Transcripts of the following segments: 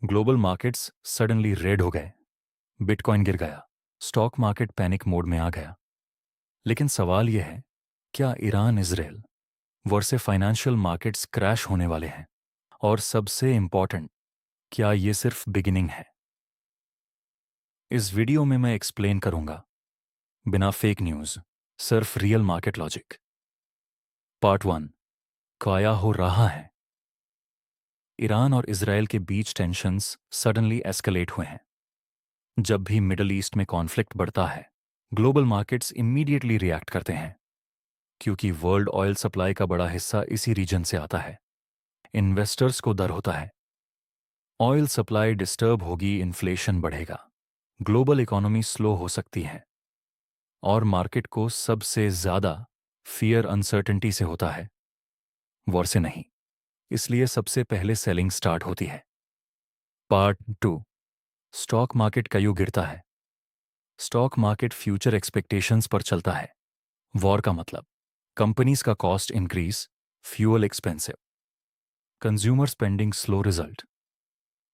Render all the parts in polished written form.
Global markets suddenly red हो गए, bitcoin गिर गया, स्टॉक मार्केट पैनिक मोड में आ गया। लेकिन सवाल यह है, क्या ईरान इजराइल वॉर से फाइनेंशियल मार्केट्स क्रैश होने वाले हैं? और सबसे इंपॉर्टेंट, क्या ये सिर्फ बिगिनिंग है? इस वीडियो में मैं एक्सप्लेन करूंगा, बिना फेक न्यूज़, सिर्फ रियल मार्केट लॉजिक। पार्ट 1, क्या हो रहा है? ईरान और इजराइल के बीच टेंशन्स सडनली एस्केलेट हुए हैं। जब भी मिडल ईस्ट में कॉन्फ्लिक्ट बढ़ता है, ग्लोबल मार्केट्स इमीडिएटली रिएक्ट करते हैं, क्योंकि वर्ल्ड ऑयल सप्लाई का बड़ा हिस्सा इसी रीजन से आता है। इन्वेस्टर्स को डर होता है, ऑयल सप्लाई डिस्टर्ब होगी, इन्फ्लेशन बढ़ेगा, ग्लोबल इकोनॉमी स्लो हो सकती है। और मार्केट को सबसे ज्यादा फियर अनसर्टेनिटी से होता है, वॉर से नहीं। इसलिए सबसे पहले सेलिंग स्टार्ट होती है। पार्ट 2, स्टॉक मार्केट क्यों गिरता है? स्टॉक मार्केट फ्यूचर एक्सपेक्टेशंस पर चलता है। वॉर का मतलब कंपनीज का cost increase, fuel expensive, consumer spending slow, result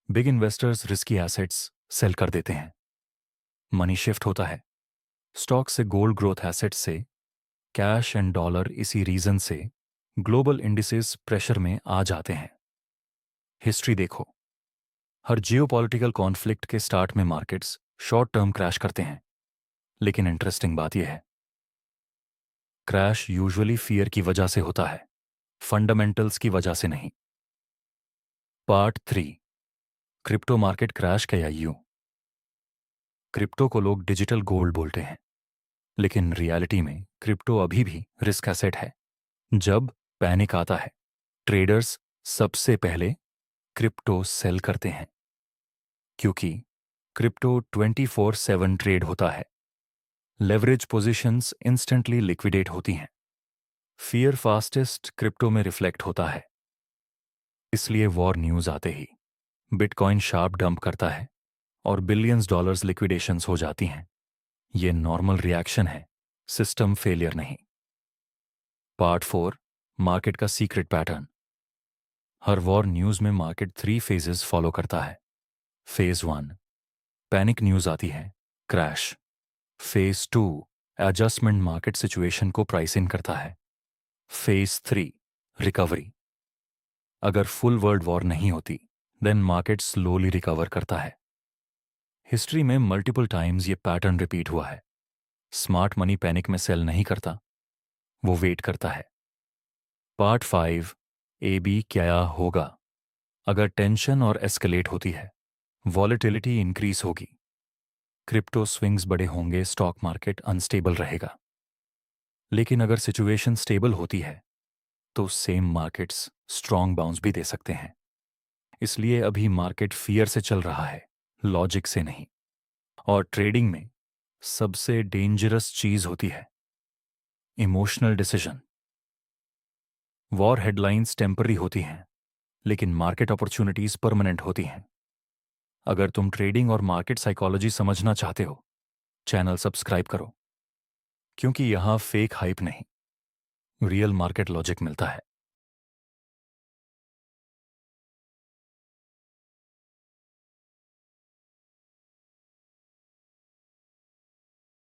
big investors risky assets sell कर देते हैं, मनी शिफ्ट होता है स्टॉक से गोल्ड, ग्रोथ एसेट्स से कैश एंड डॉलर। इसी रीजन से ग्लोबल इंडिसेस प्रेशर में आ जाते हैं। हिस्ट्री देखो, हर जियोपॉलिटिकल कॉन्फ्लिक्ट के स्टार्ट में मार्केट्स शॉर्ट टर्म क्रैश करते हैं। लेकिन इंटरेस्टिंग बात यह है, क्रैश यूजुअली फियर की वजह से होता है, फंडामेंटल्स की वजह से नहीं। पार्ट 3, क्रिप्टो मार्केट क्रैश क्या यूं? क्रिप्टो को लोग डिजिटल गोल्ड बोलते हैं, लेकिन रियलिटी में क्रिप्टो अभी भी रिस्क एसेट है। जब पैनिक आता है, ट्रेडर्स सबसे पहले क्रिप्टो सेल करते हैं, क्योंकि क्रिप्टो 24/7 ट्रेड होता है। लेवरेज पोजीशंस इंस्टेंटली लिक्विडेट होती हैं। फियर फास्टेस्ट क्रिप्टो में रिफ्लेक्ट होता है। इसलिए वॉर न्यूज आते ही बिटकॉइन शार्प डंप करता है और बिलियंस डॉलर्स लिक्विडेशंस हो जाती हैं। ये नॉर्मल रिएक्शन है, सिस्टम फेलियर नहीं। पार्ट 4, मार्केट का सीक्रेट पैटर्न। हर वॉर न्यूज में मार्केट 3 फेजेस फॉलो करता है। फेज 1, पैनिक न्यूज आती है, crash. Phase 2, adjustment, market situation को प्राइस इन करता है। Phase 3, recovery. अगर फुल वर्ल्ड वॉर नहीं होती, देन मार्केट स्लोली रिकवर करता है। हिस्ट्री में मल्टीपल टाइम्स ये पैटर्न रिपीट हुआ है। स्मार्ट मनी पैनिक में सेल नहीं करता, वो वेट करता है। पार्ट 5, ए बी क्या होगा? अगर टेंशन और एस्केलेट होती है, वॉलेटिलिटी इंक्रीज होगी, क्रिप्टो स्विंग्स बड़े होंगे, स्टॉक मार्केट अनस्टेबल रहेगा। लेकिन अगर सिचुएशन स्टेबल होती है, तो सेम मार्केट्स स्ट्रॉन्ग बाउंस भी दे सकते हैं। इसलिए अभी मार्केट फियर से चल रहा है, लॉजिक से नहीं। और ट्रेडिंग में सबसे डेंजरस चीज होती है emotional decision. War headlines temporary होती हैं, लेकिन मार्केट अपॉर्चुनिटीज परमानेंट होती हैं। अगर तुम ट्रेडिंग और मार्केट साइकोलॉजी समझना चाहते हो, चैनल सब्सक्राइब करो, क्योंकि यहां फेक हाइप नहीं, रियल मार्केट लॉजिक मिलता है।